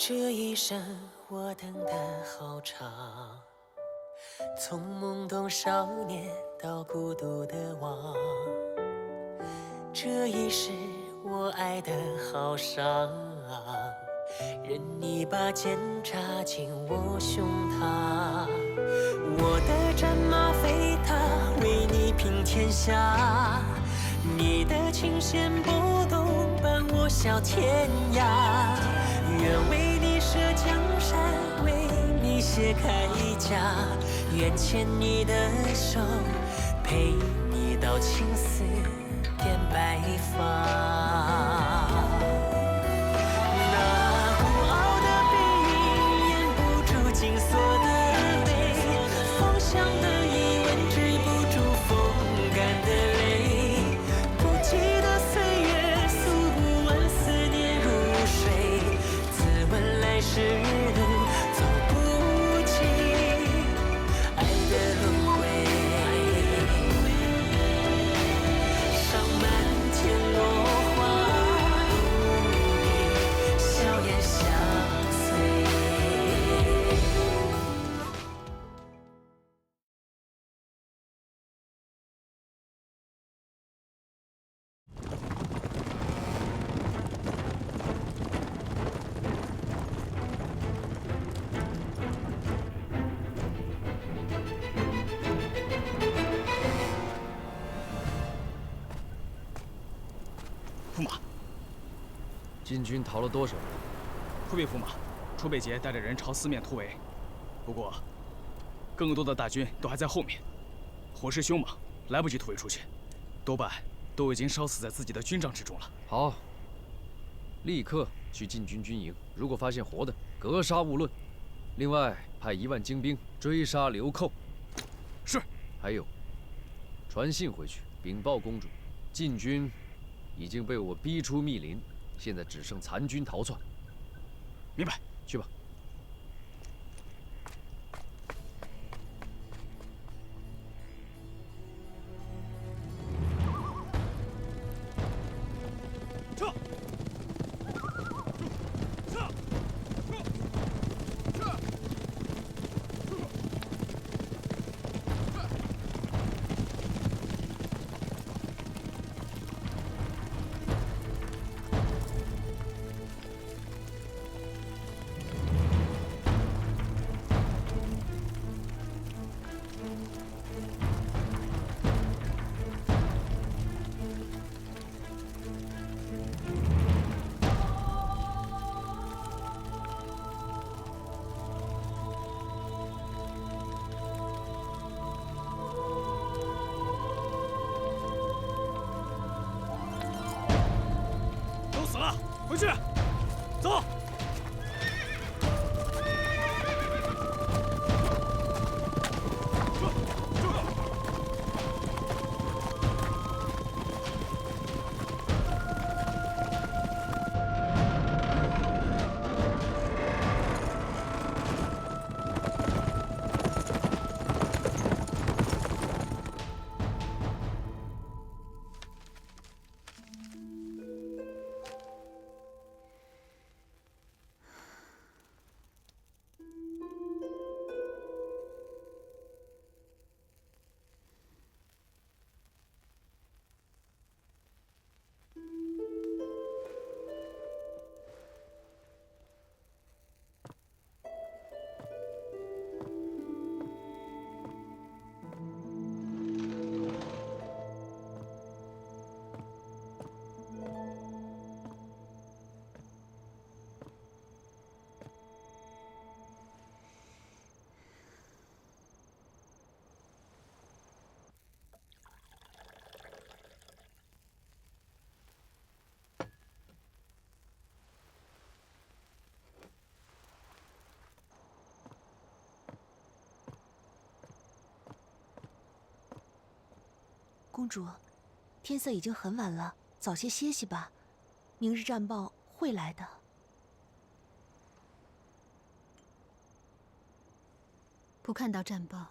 这一生我等得好长，从懵懂少年到孤独的王。这一世我爱得好伤，任你把剑插进我胸膛。我的战马飞踏，为你平天下。你的琴弦拨动，伴我笑天涯。愿为你舍江山，为你卸铠甲。愿牵你的手，陪你到青丝变白发。那孤傲的背影，掩不住紧锁的眉。芳香的疑问，止不住风干的泪。不羁的岁月，诉不完思念如水。自问来时路，走不尽爱的轮回。赏满天落花，笑颜相随。驸马，晋军逃了多少人？回禀驸马，楚北杰带着人朝四面突围，不过更多的大军都还在后面，火势凶猛，来不及突围出去，多半都已经烧死在自己的军帐之中了。好，立刻去禁军军营，如果发现活的，格杀勿论。另外，派1万精兵追杀流寇。是。还有，传信回去禀报公主，晋军已经被我逼出密林，现在只剩残军逃窜。明白，去吧。撤！撤！撤！都死了，回去，走。公主，天色已经很晚了，早些歇息吧。明日战报会来的。不看到战报，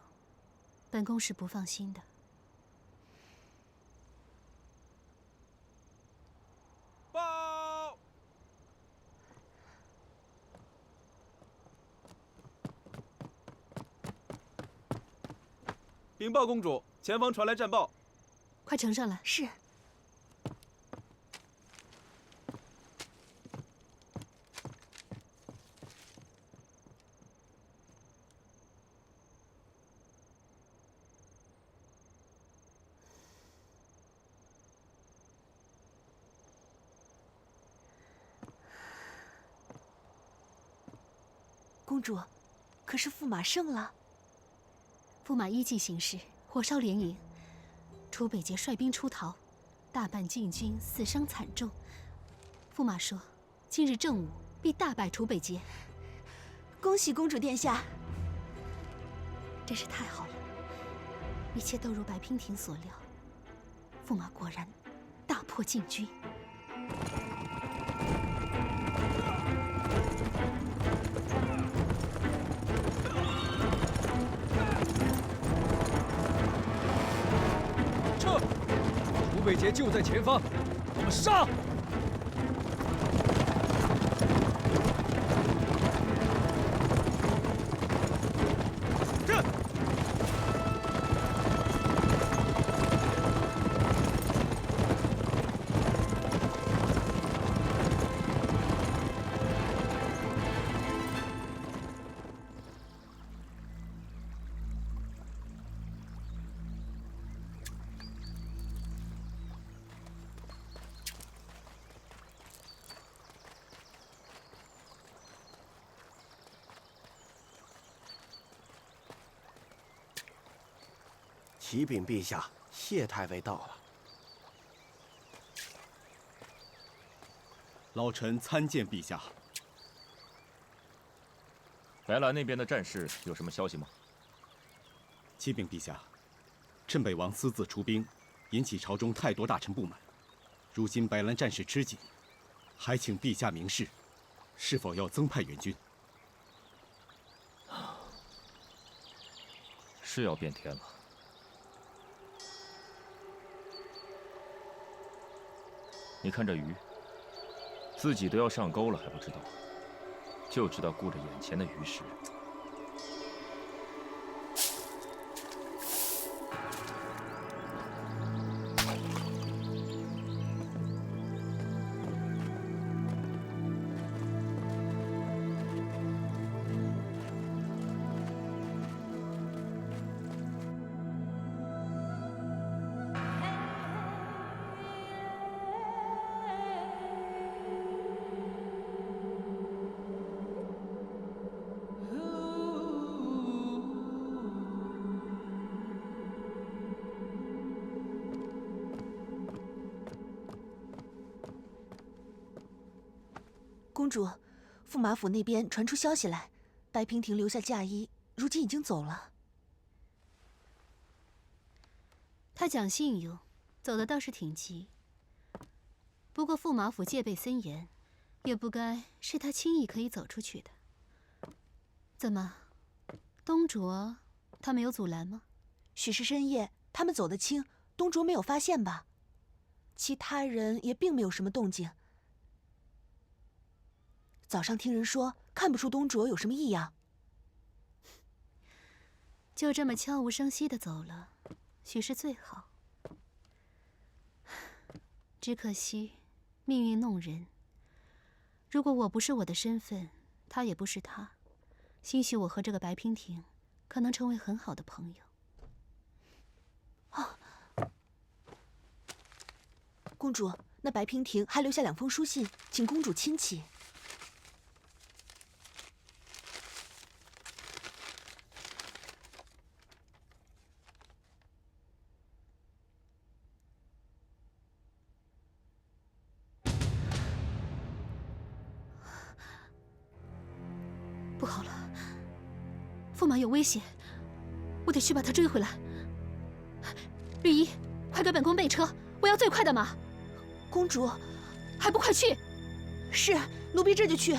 本宫是不放心的。报！禀报公主，前方传来战报。快呈上来。是。公主，可是驸马胜了。驸马依计行事，火烧连营，楚北捷率兵出逃，大半禁军死伤惨重。驸马说，今日正午必大败楚北捷。恭喜公主殿下！真是太好了，一切都如白娉婷所料，驸马果然大破禁军。楚北捷就在前方，我们杀！战！启禀陛下，谢太尉到了。老臣参见陛下。白兰那边的战事有什么消息吗？启禀陛下，镇北王私自出兵，引起朝中太多大臣不满。如今白兰战事吃紧，还请陛下明示，是否要增派援军？是要变天了。你看这鱼，自己都要上钩了还不知道，就知道顾着眼前的鱼食。公主，驸马府那边传出消息来，白娉婷留下嫁衣，如今已经走了。他讲信用，走的倒是挺急。不过驸马府戒备森严，也不该是他轻易可以走出去的。怎么，东卓他没有阻拦吗？许是深夜，他们走得轻，东卓没有发现吧？其他人也并没有什么动静。早上听人说，看不出东卓有什么异样。就这么悄无声息地走了，许是最好。只可惜，命运弄人。如果我不是我的身份，他也不是他，兴许我和这个白娉婷可能成为很好的朋友。啊，公主，那白娉婷还留下2封书信，请公主亲启。不好了，驸马有危险，我得去把他追回来。绿衣，快给本宫备车，我要最快的马。公主，还不快去！是，奴婢这就去。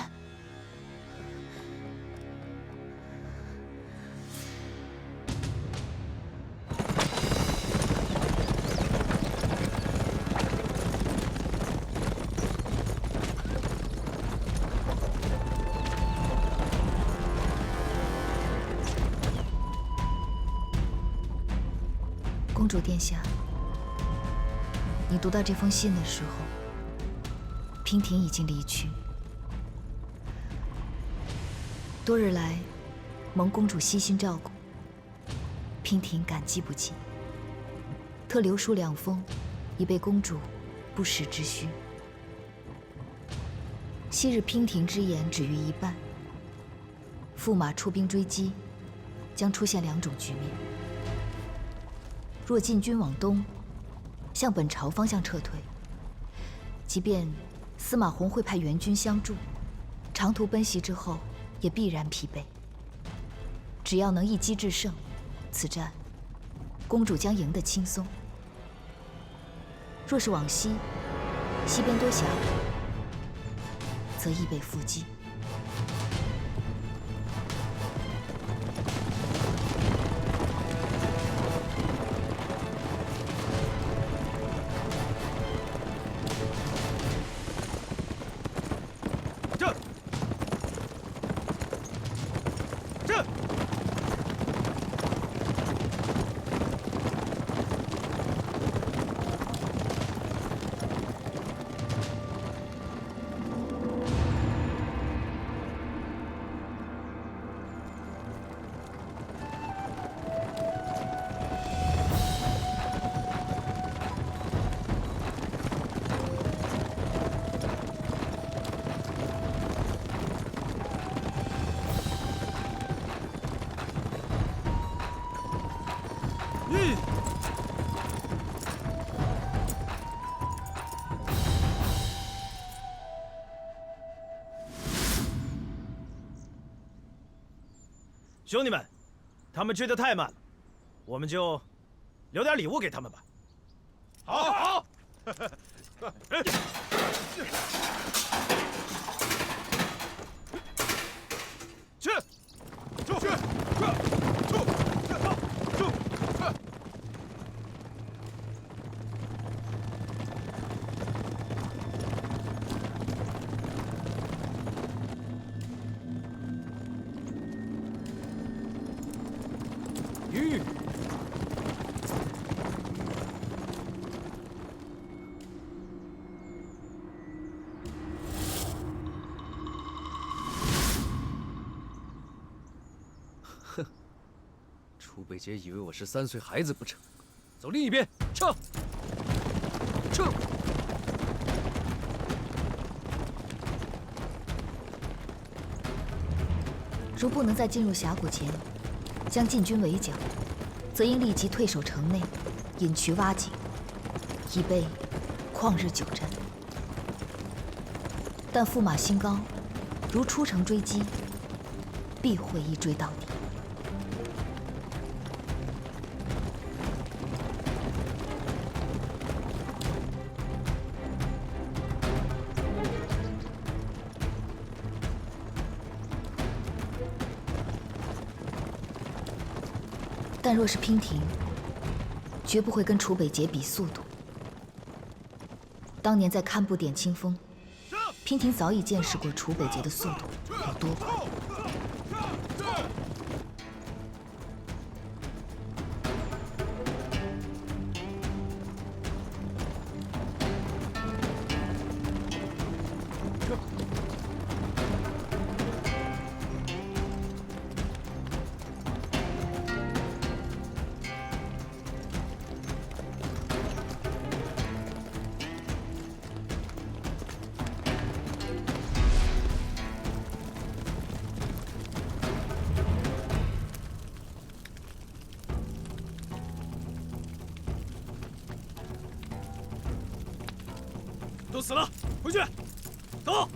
公主殿下，你读到这封信的时候，娉婷已经离去。多日来，蒙公主悉心照顾，娉婷感激不尽，特留书2封，以备公主不时之需。昔日娉婷之言止于一半，驸马出兵追击，将出现2种局面：若晋军往东，向本朝方向撤退，即便司马弘会派援军相助，长途奔袭之后也必然疲惫。只要能一击制胜，此战公主将赢得轻松。若是往西，西边多峡谷，则易被伏击。兄弟们，他们追得太慢了，我们就留点礼物给他们吧。好。去，住，楚北杰以为我是3岁孩子不成？走另一边，撤！如不能在进入峡谷前将晋军围剿，则应立即退守城内，引渠挖井，以备旷日久战。但驸马心高，如出城追击，必会一追到底。但若是娉婷，绝不会跟楚北杰比速度。当年在堪布点清风，娉婷早已见识过楚北杰的速度有多快。都死了，回去，走。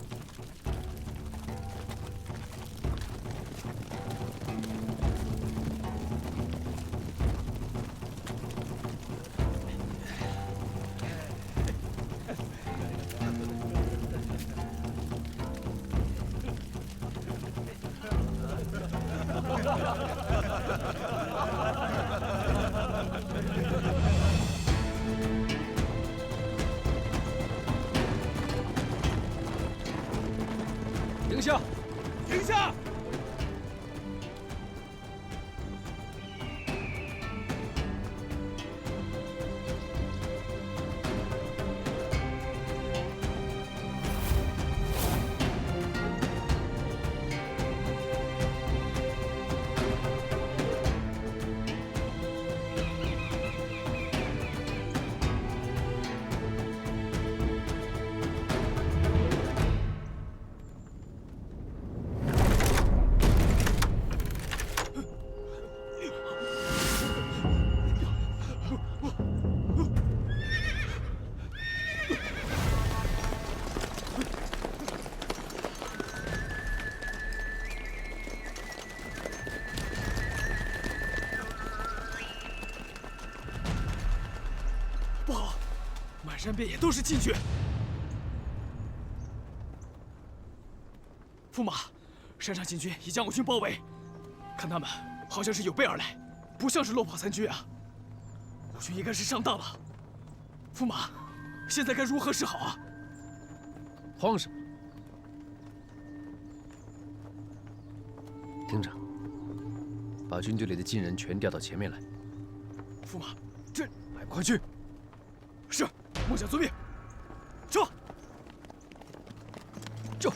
停下！停下！满山遍野都是禁军。驸马，山上禁军已将我军包围，看他们好像是有备而来，不像是落跑三军啊。我军应该是上当了。驸马，现在该如何是好啊？慌什么？听着，把军队里的禁人全调到前面来。驸马，快去！是，末将遵命。撤！就。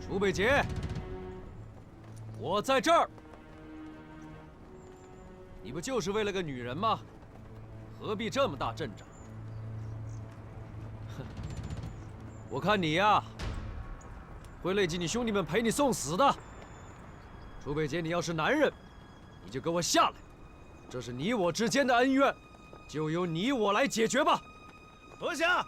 楚北捷，我在这儿。你不就是为了个女人吗？何必这么大阵仗？哼，我看你呀，会累及你兄弟们陪你送死的。楚北捷，你要是男人，你就给我下来。这是你我之间的恩怨，就由你我来解决吧。阁下。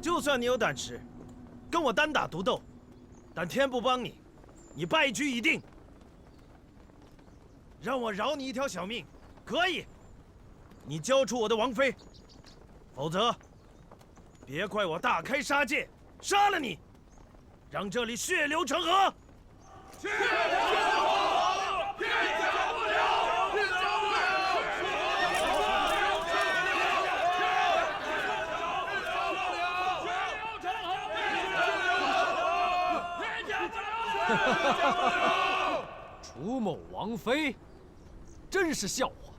就算你有胆识，跟我单打独斗，但天不帮你，你败局已定。让我饶你一条小命，可以。你交出我的王妃，否则，别怪我大开杀戒，杀了你，让这里血流成河。血流成河，骗假不了，骗假不了。楚某王妃，真是笑话。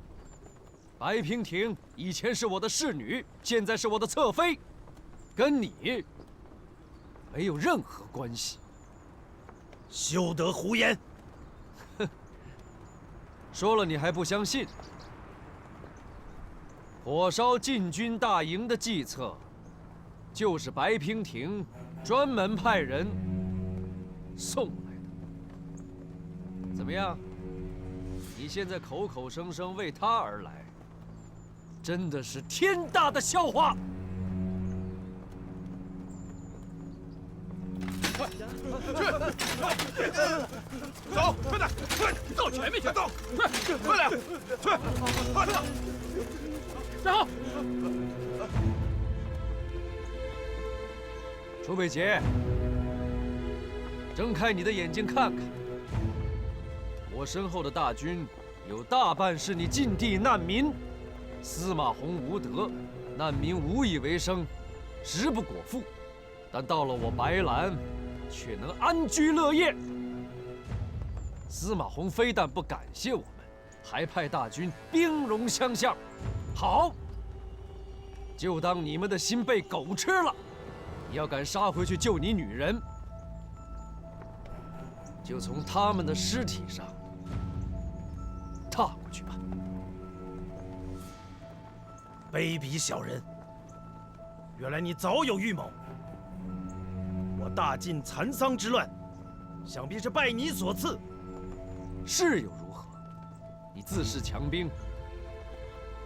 白娉婷以前是我的侍女，现在是我的侧妃，跟你没有任何关系。休得胡言！哼，说了你还不相信？火烧禁军大营的计策，就是白娉婷专门派人送来的。怎么样？你现在口口声声为他而来，真的是天大的笑话！走，快点，快，到前面去，走，快点，去，快点，站好！楚北捷，睁开你的眼睛看看，我身后的大军有大半是你禁地难民。司马洪无德，难民无以为生，食不果腹，但到了我白兰，却能安居乐业。司马洪非但不感谢我们，还派大军兵戎相向。好，就当你们的心被狗吃了。你要敢杀回去救你女人，就从他们的尸体上踏过去吧。卑鄙小人！原来你早有预谋。我大晋蚕桑之乱，想必是拜你所赐。是又如何？你自恃强兵，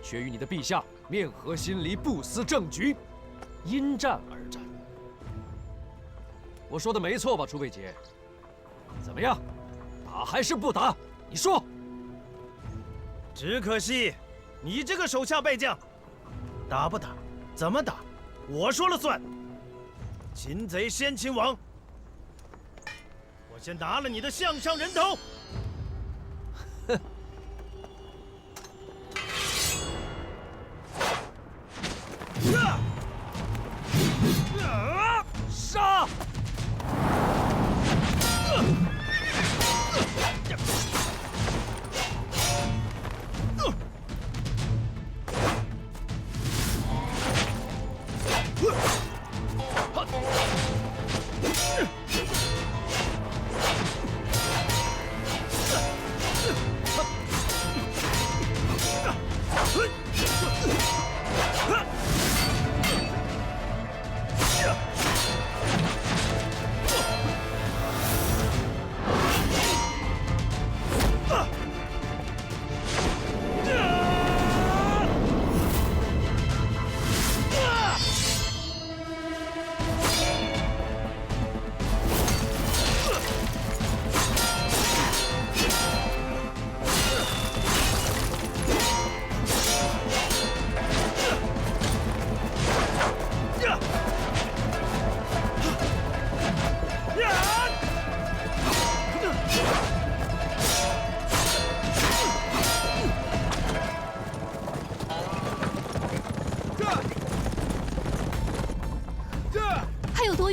却与你的陛下面和心离，不思政局，因战而战。我说的没错吧，楚北捷？怎么样，打还是不打？你说。只可惜，你这个手下败将，打不打，怎么打，我说了算。擒贼先擒王，我先拿了你的项上人头。哼！杀！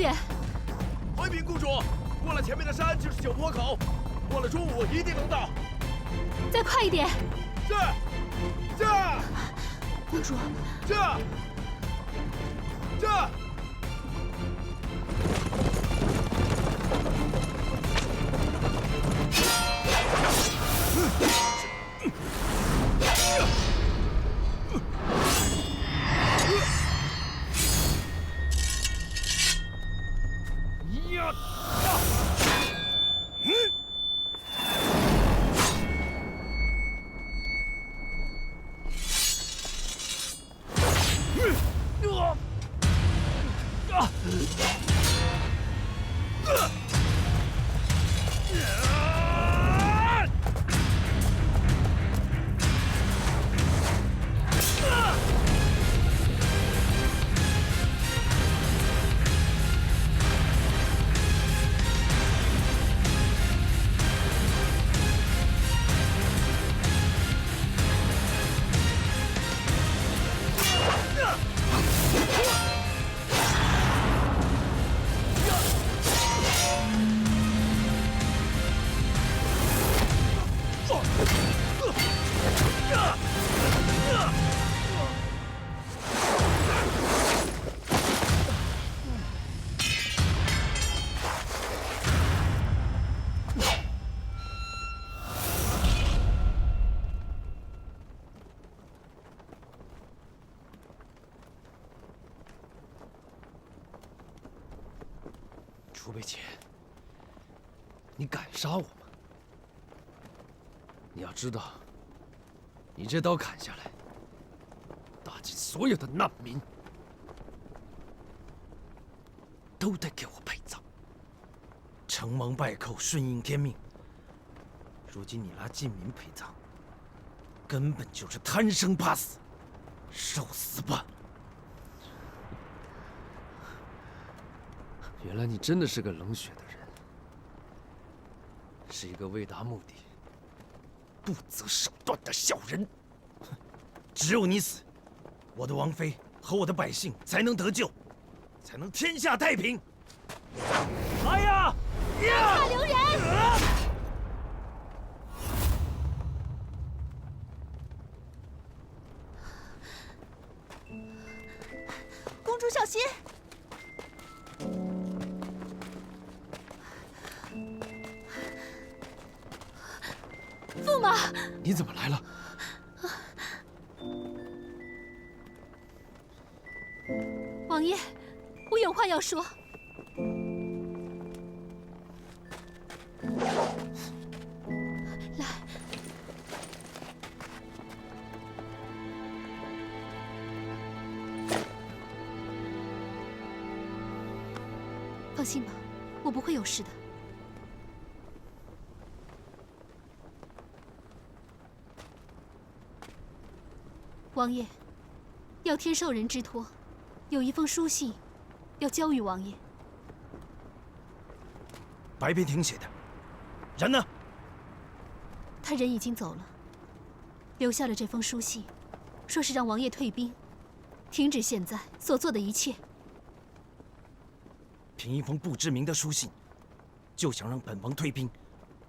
远？回禀公主，过了前面的山就是九坡口，过了中午一定能到。再快一点！是，是，公主，是，是。楚北姐，你敢杀我吗？你要知道，你这刀砍下来，大晋所有的难民都得给我陪葬。承蒙败寇，顺应天命。如今你拉晋民陪葬，根本就是贪生怕死，受死吧！原来你真的是个冷血的人，是一个为达目的不择手段的小人。只有你死，我的王妃和我的百姓才能得救，才能天下太平。来呀！大留人！公主小心！驸马，你怎么来了？王爷，我有话要说。来，放心吧，我不会有事的。王爷，要天授人之托，有一封书信要交与王爷。白边亭写的，人呢？他人已经走了，留下了这封书信，说是让王爷退兵，停止现在所做的一切。凭一封不知名的书信，就想让本王退兵，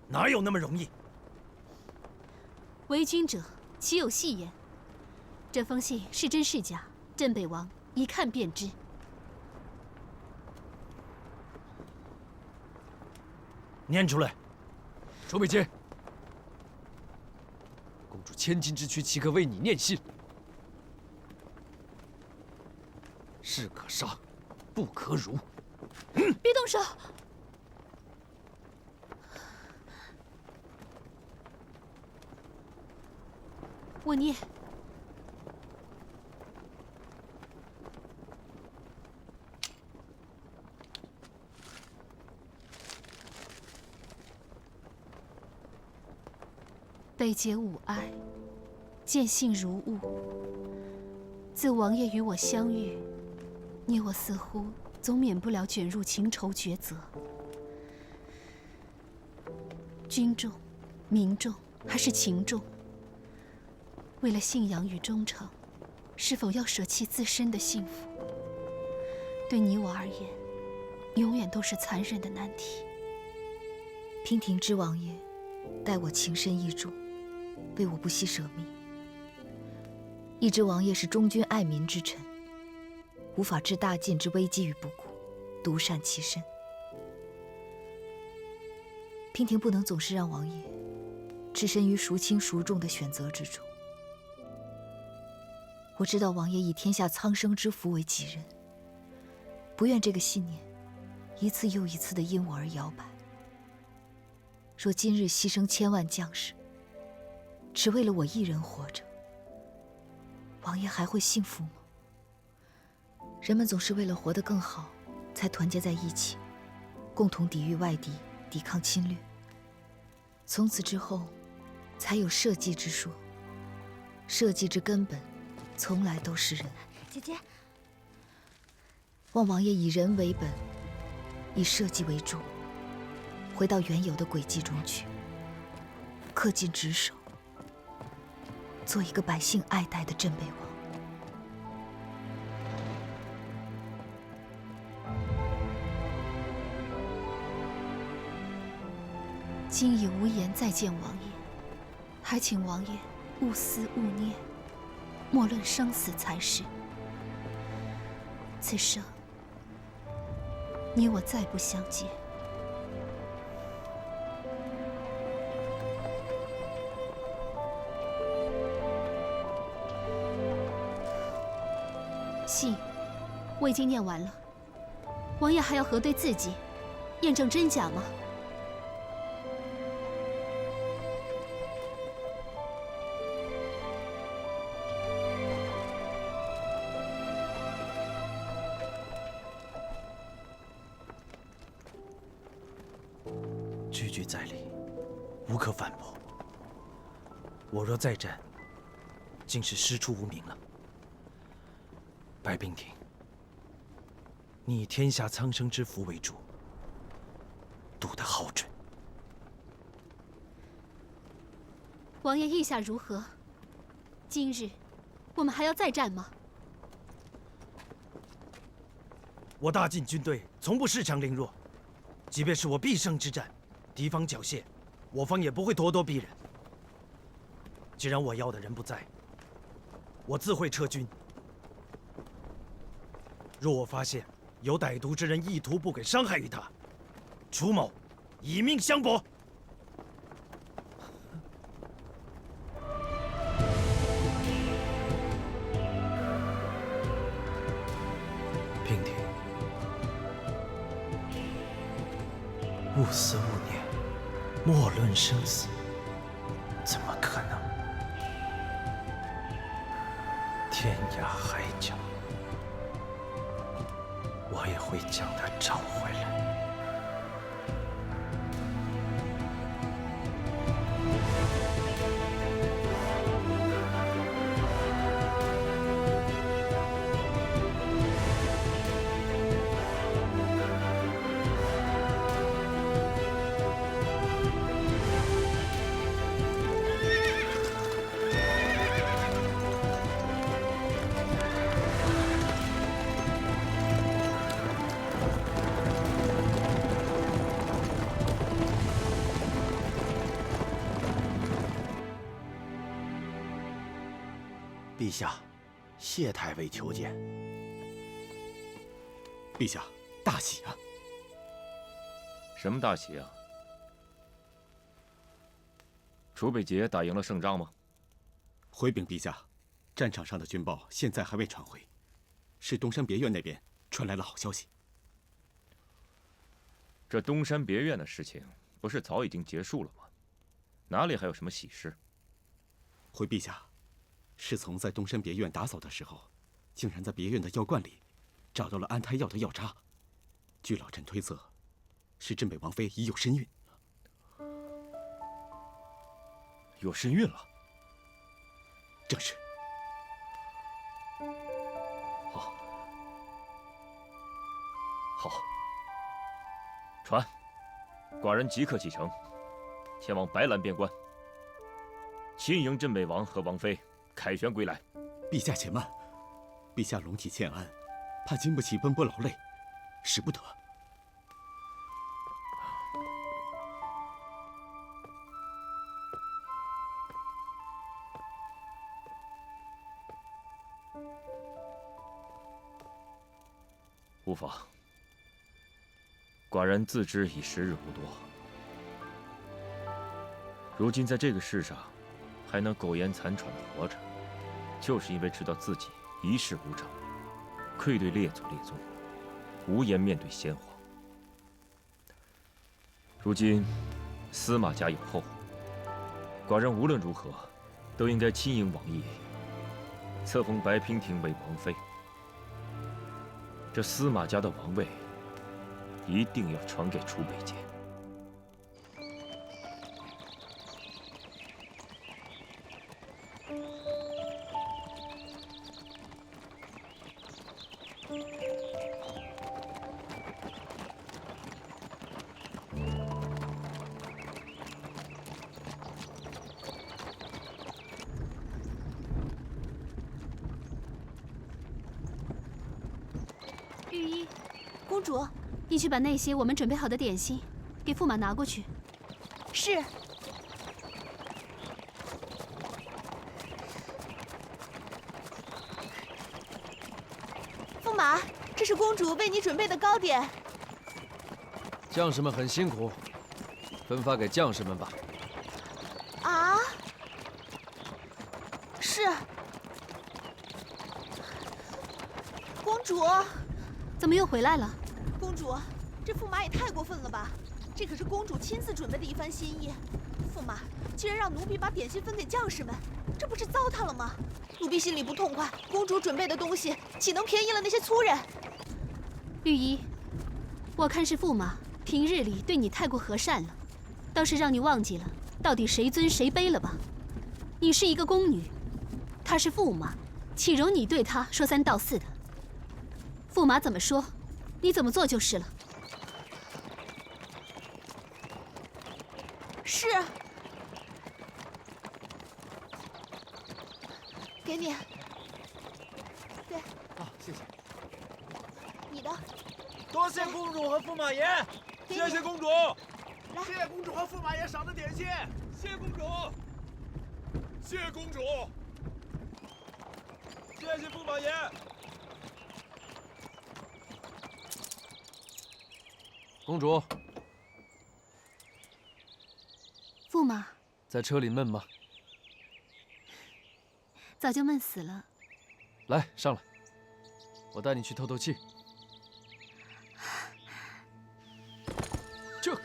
哪有那么容易？为君者，岂有戏言？这封信是真是假，镇北王一看便知。念出来。楚北街，公主千金之躯，岂可为你念信？士可杀，不可辱。别动手！我念。北结吾爱，见信如晤。自王爷与我相遇，你我似乎总免不了卷入情仇抉择。君重、民重还是情重？为了信仰与忠诚，是否要舍弃自身的幸福？对你我而言，永远都是残忍的难题。娉婷知王爷待我情深意重，为我不惜舍命。一知王爷是忠君爱民之臣，无法置大晋之危机于不顾，独善其身。娉婷不能总是让王爷置身于孰轻孰重的选择之中。我知道王爷以天下苍生之福为己任，不愿这个信念一次又一次地因我而摇摆。若今日牺牲千万将士，只为了我一人活着，王爷还会幸福吗？人们总是为了活得更好，才团结在一起，共同抵御外敌，抵抗侵略。从此之后，才有社稷之说。社稷之根本，从来都是人。姐姐，望王爷以人为本，以社稷为重，回到原有的轨迹中去，恪尽职守，做一个百姓爱戴的镇北王。今已无颜再见王爷，还请王爷勿思勿念，莫论生死才是。此生，你我再不相见。信，我已经念完了。王爷还要核对自己，验证真假吗？句句在理，无可反驳。我若再战，竟是师出无名了。白娉婷，你以天下苍生之福为主，赌得好准。王爷意下如何？今日我们还要再战吗？我大晋军队从不恃强凌弱，即便是我必胜之战，敌方缴械，我方也不会咄咄逼人。既然我要的人不在，我自会撤军。若我发现有歹毒之人意图不轨伤害于他，楚某以命相搏。娉婷，勿思勿念，莫论生死，怎么可能？天涯海角，我也会将他找回来。陛下，谢太尉求见。陛下，大喜啊！什么大喜啊？楚北捷打赢了胜仗吗？回禀陛下，战场上的军报现在还未传回，是东山别院那边传来了好消息。这东山别院的事情不是早已经结束了吗？哪里还有什么喜事？回陛下，侍从在东山别院打扫的时候，竟然在别院的药罐里找到了安胎药的药渣。据老臣推测，是镇北王妃已有身孕。有身孕了？正是。好，好。传，寡人即刻启程，前往白兰边关，亲迎镇北王和王妃凯旋归来。陛下且慢，陛下龙体欠安，怕经不起奔波劳累，使不得。无妨。寡人自知已时日无多，如今在这个世上还能苟延残喘的活着，就是因为知道自己一事无成，愧对列祖列宗，无颜面对先皇。如今司马家有后，寡人无论如何都应该亲迎王爷，册封白娉婷为王妃。这司马家的王位一定要传给楚北杰。御医，公主，你去把那些我们准备好的点心给驸马拿过去。是。驸马，这是公主为你准备的糕点。将士们很辛苦，分发给将士们吧。啊？是。公主。怎么又回来了？公主，这驸马也太过分了吧！这可是公主亲自准备的一番心意，驸马居然让奴婢把点心分给将士们，这不是糟蹋了吗？奴婢心里不痛快，公主准备的东西岂能便宜了那些粗人？御医，我看是驸马平日里对你太过和善了，倒是让你忘记了到底谁尊谁卑了吧？你是一个宫女，他是驸马，岂容你对他说三道四的？驸马怎么说，你怎么做就是了。是。给你。对。啊，谢谢。你的。多谢公主和驸马爷，谢谢公主。来，谢谢公主和驸马爷赏的点心，谢谢公主，谢谢公主，谢谢驸马爷。公主，驸马在车里闷吗？早就闷死了。来，上来，我带你去透透气。这。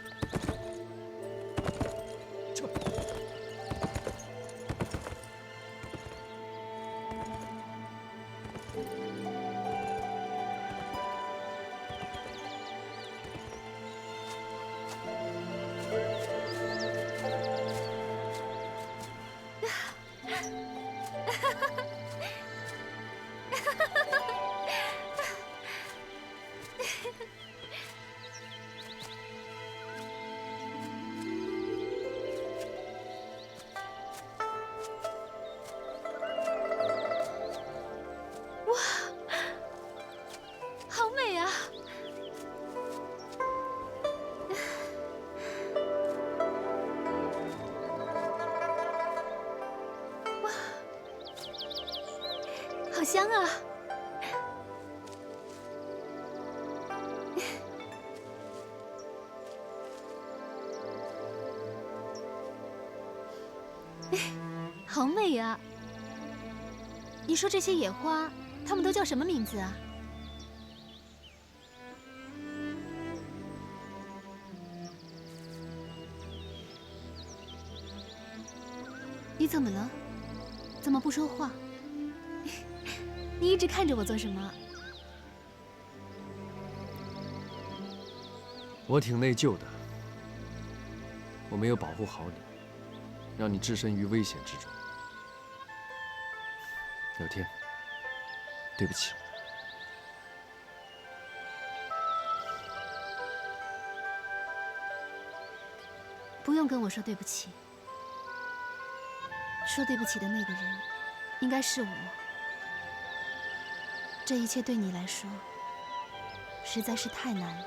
好美啊！哇，好香啊！好美啊！你说这些野花，它们都叫什么名字啊？你怎么了？怎么不说话？你一直看着我做什么？我挺内疚的，我没有保护好你，让你置身于危险之中。有天，对不起。不用跟我说对不起。说对不起的那个人，应该是我。这一切对你来说，实在是太难了。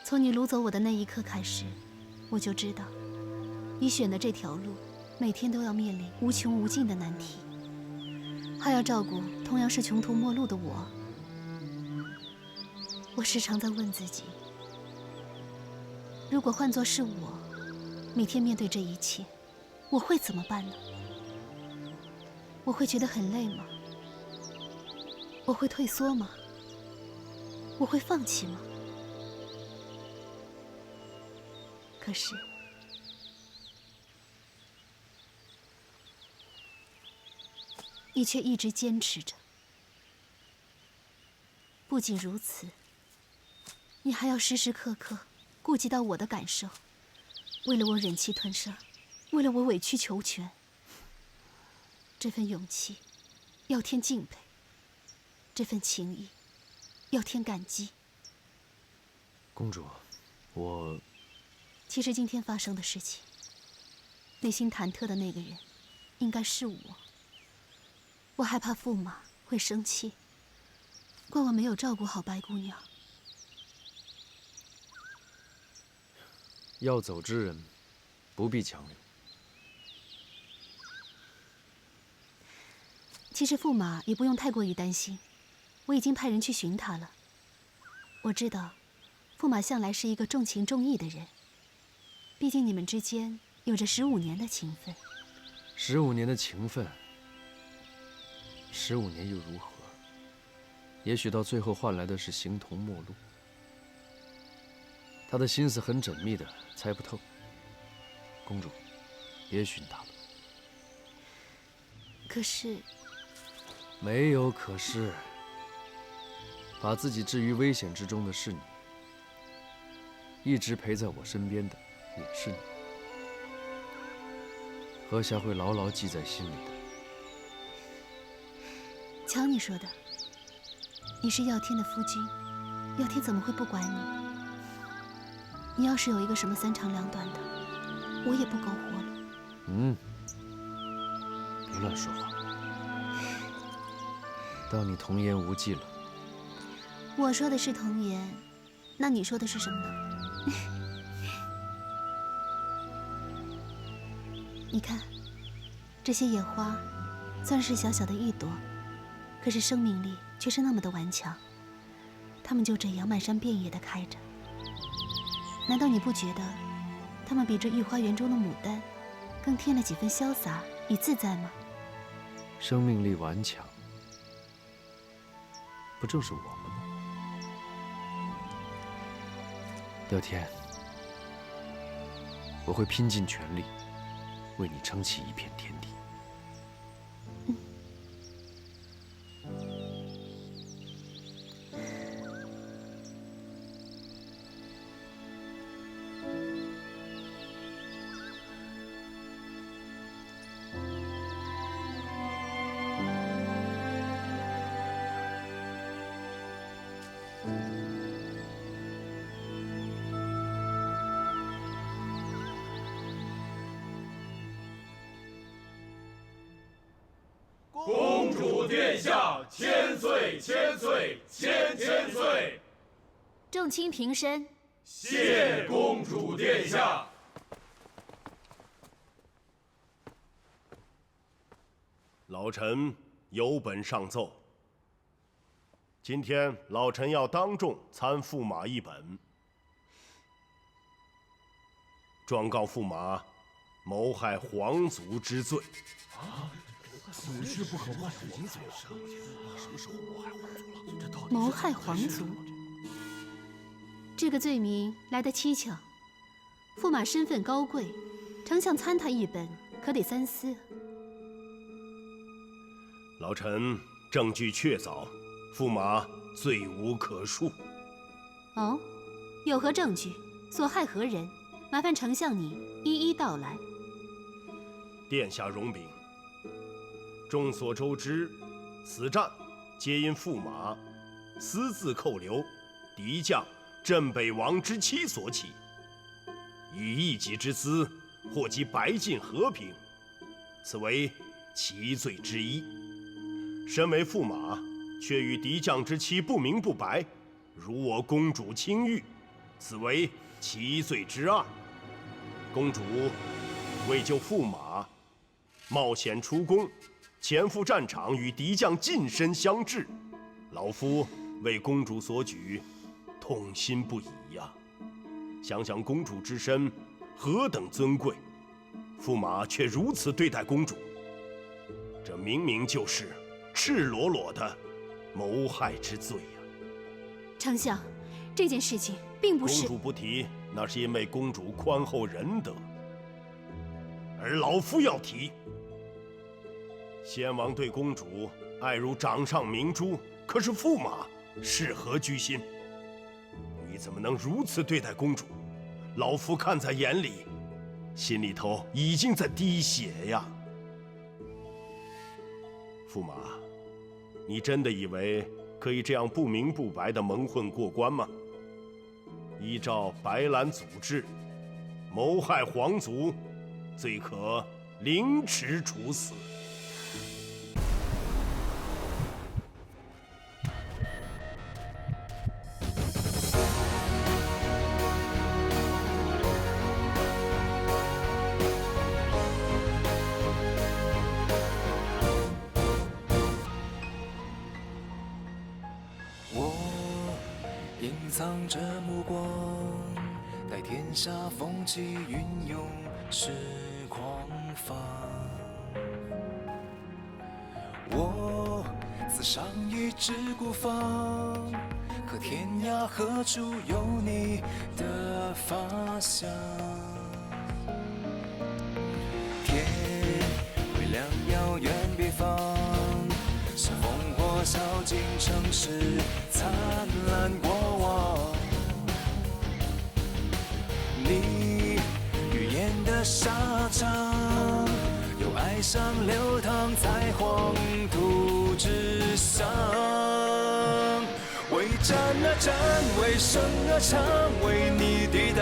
从你掳走我的那一刻开始，我就知道，你选的这条路，每天都要面临无穷无尽的难题，还要照顾同样是穷途末路的我。我时常在问自己，如果换作是我，每天面对这一切，我会怎么办呢？我会觉得很累吗？我会退缩吗？我会放弃吗？可是，你却一直坚持着。不仅如此，你还要时时刻刻顾及到我的感受，为了我忍气吞声，为了我委曲求全。这份勇气，要添敬佩；这份情谊，要添感激。公主，我……其实今天发生的事情，内心忐忑的那个人，应该是我。我害怕驸马会生气，怪我没有照顾好白姑娘。要走之人，不必强留。其实驸马也不用太过于担心，我已经派人去寻他了。我知道，驸马向来是一个重情重义的人，毕竟你们之间有着15年的情分。15年的情分，15年又如何？也许到最后换来的是形同陌路。他的心思很缜密的，猜不透。公主，别寻他了。可是，没有可是。把自己置于危险之中的是你，一直陪在我身边的也是你。阁下会牢牢记在心里的。瞧你说的，你是耀天的夫君，耀天怎么会不管你？你要是有一个什么三长两短的，我也不苟活了。别乱说话。当你童言无忌了。我说的是童言，那你说的是什么呢？你看，这些野花，虽然是小小的一朵，可是生命力却是那么的顽强。它们就这样满山遍野的开着。难道你不觉得，它们比这御花园中的牡丹，更添了几分潇洒与自在吗？生命力顽强，不正是我们吗？乐天，我会拼尽全力，为你撑起一片天地。公主殿下，千岁千岁千千岁！众卿平身。谢公主殿下。老臣有本上奏。今天老臣要当众参驸马一本，状告驸马谋害皇族之罪。此事不可外皇族。什么时候谋害皇族了？谋害皇族，这个罪名来得蹊跷。驸马身份高贵，丞相参他一本，可得三思。老臣证据确凿，驸马罪无可恕。哦，有何证据？所害何人？麻烦丞相你一一道来。殿下容禀。众所周知，此战皆因驸马私自扣留敌将镇北王之妻所起，以一己之私祸及白晋和平，此为其罪之一。身为驸马，却与敌将之妻不明不白，辱我公主清誉，此为其罪之二。公主为救驸马，冒险出宫，前赴战场与敌将近身相峙，老夫为公主所举，痛心不已呀。想想公主之身何等尊贵，驸马却如此对待公主，这明明就是赤裸裸的谋害之罪呀！丞相，这件事情并不是……公主不提，那是因为公主宽厚仁德，而老夫要提。先王对公主爱如掌上明珠，可是驸马是何居心？你怎么能如此对待公主？老夫看在眼里，心里头已经在滴血呀。驸马，你真的以为可以这样不明不白的蒙混过关吗？依照白兰祖制，谋害皇族，罪可凌迟处死。隐藏着目光，待天下风起云涌是狂放。我自伤于之孤芳，可天涯何处有你的发香？天会亮遥远别方，是烽火烧尽城市灿烂过往。你预言的沙场，有哀伤流淌在黄土之上。为战而战，为生而唱，为你抵挡。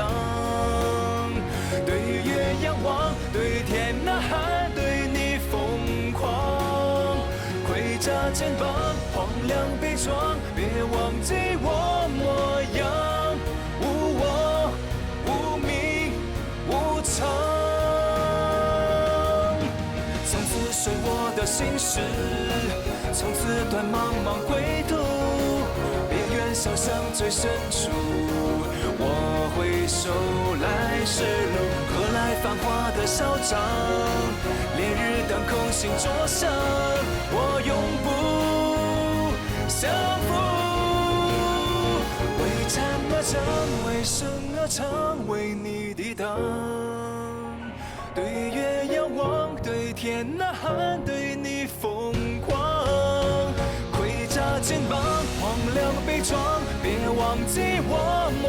对月仰望，对天呐喊，对你疯狂。盔甲肩膀，荒凉悲怆，别忘记我模样。无我，无名，无常。从此随我的心事，从此断茫茫归途。别愿潇湘最深处，我回首来时路，何来繁华的嚣张？烈日当空，心灼伤，我永不降服。为战而战，为生而唱，为你抵挡。对月仰望，对天呐喊，对你疯狂。盔甲肩膀，荒凉悲怆，别忘记我模